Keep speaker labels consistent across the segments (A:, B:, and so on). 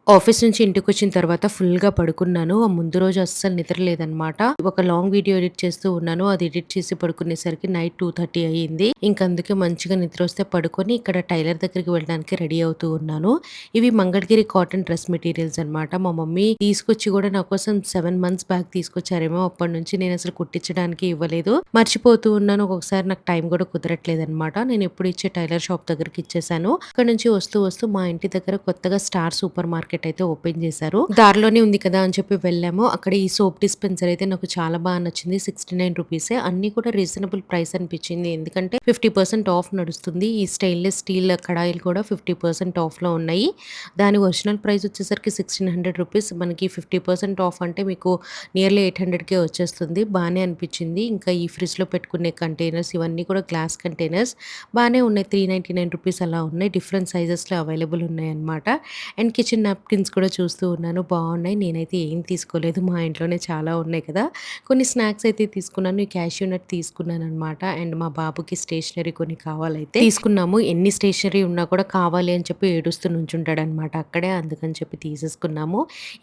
A: Office నుంచి ఇంటికొచ్చిన తర్వాత ఫుల్‌గా పడుకున్నాను. ఆ ముందు రోజు అస్సలు నిద్ర లేదనమాట. ఒక లాంగ్ వీడియో ఎడిట్ చేస్తూ ఉన్నాను. అది ఎడిట్ చేసి పడుకునేసరికి నైట్ 2:30 అయ్యింది. ఇంక అందుకే మంచిగా నిద్రొస్తే పడుకొని ఇక్కడ టైలర్ దగ్గరికి వెళ్ళడానికి రెడీ అవుతూ ఉన్నాను. ఇవి మంగళగిరి కాటన్ డ్రెస్ మెటీరియల్స్ అనమాట. మా మమ్మీ తీసుకొచ్చి కూడా నా కోసం 7 మంత్స్ బ్యాక్ తీసుకొచ్చారేమో. అప్పటినుంచి నేనసలు కుట్టించడానికి ఇవ్వలేదు. మర్చిపోతూ ఉన్నాను. ఒక్కొక్కసారి నాకు టైం కూడా కుదరట్లేదనమాట. నేను ఎప్పుడు ఇచ్చే టైలర్ షాప్ దగ్గరికి ఇచ్చేసాను. అక్కడి నుంచి వస్తూ వస్తూ మా ఇంటి దగ్గర కొత్తగా స్టార్ సూపర్ మార్కెట్ అయితే ఓపెన్ చేశారు. దారిలోనే ఉంది కదా అని చెప్పి వెళ్ళాము. అక్కడ ఈ సోప్ డిస్పెన్సర్ అయితే నాకు చాలా బాగా నచ్చింది. 69 రూపీసే. అన్నీ కూడా రీజనబుల్ ప్రైస్ అనిపించింది. ఎందుకంటే 50% ఆఫ్ నడుస్తుంది. ఈ స్టెయిన్‌లెస్ స్టీల్ కడాయిలు కూడా 50% ఆఫ్‌లో ఉన్నాయి. దాని ఒరిజినల్ ప్రైస్ వచ్చేసరికి 1600 రూపీస్. మనకి 50% ఆఫ్ అంటే మీకు నియర్లీ 800కే వచ్చేస్తుంది. బానే అనిపించింది. ఇంకా ఈ ఫ్రిడ్జ్‌లో పెట్టుకునే కంటైనర్స్ ఇవన్నీ కూడా గ్లాస్ కంటైనర్స్ బానే ఉన్నాయి. 399 రూపీస్ అలా ఉన్నాయి. డిఫరెంట్ సైజెస్‌లో అవైలబుల్ ఉన్నాయన్నమాట. అండ్ కిచెన్ నాప్కిన్స్ కూడా చూస్తూ ఉన్నాను. బావున్నాయి. నేనైతే ఏం తీసుకోలేదు. మా ఇంట్లోనే చాలా ఉన్నాయి కదా! కొన్ని స్నాక్స్ అయితే తీసుకున్నాను. ఈ క్యాష్యూ నట్ తీసుకున్నాననమాట. అండ్ మా బాబుకి స్టేషనరీ కొన్ని కావాలైతే తీసుకున్నాము. ఎన్ని స్టేషనరీ ఉన్నా కూడా కావాలి అని చెప్పి ఏడుస్తూ నుంచుంటాడనమాట అక్కడే. అందుకని చెప్పి తీసేసుకున్నాము.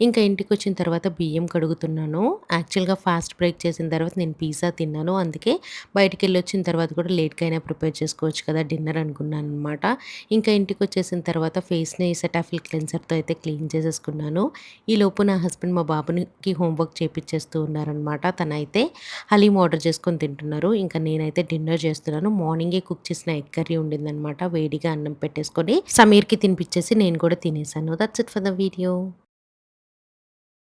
A: ఇంకా ఇంటికొచ్చిన తర్వాత బియ్యం కడుగుతున్నాను. యాక్చువల్‌గా ఫాస్ట్ బ్రేక్ చేసిన తర్వాత నేను పిజ్జా తిన్నాను. అందుకే బయటికెళ్ళొచ్చిన తర్వాత కూడా లేట్‌గా అయినా ప్రిపేర్ చేసుకోవచ్చు కదా! డిన్నర్ అనుకున్నాననమాట. ఇంకా ఇంటికొచ్చేసిన తర్వాత ఫేస్‌ని సెటాఫిల్ క్లెన్సర్‌తో అయితే క్లీన్ చేసేసుకున్నాను. ఈలోపు నా హస్బెండ్ మా బాబునికి హోంవర్క్ చేపిచ్చేస్తూ ఉన్నారనమాట. తనైతే హలీం ఆర్డర్ చేసుకొని తింటున్నారు. ఇంకా నేనైతే డిన్నర్ చేస్తున్నాను. మార్నింగే కుక్ చేసిన ఎగ్ కర్రీ ఉండిందనమాట. వేడిగా అన్నం పెట్టేసుకొని సమీర్‌కి తినిపిచ్చేసి నేను కూడా తినేసాను. That's it for the video.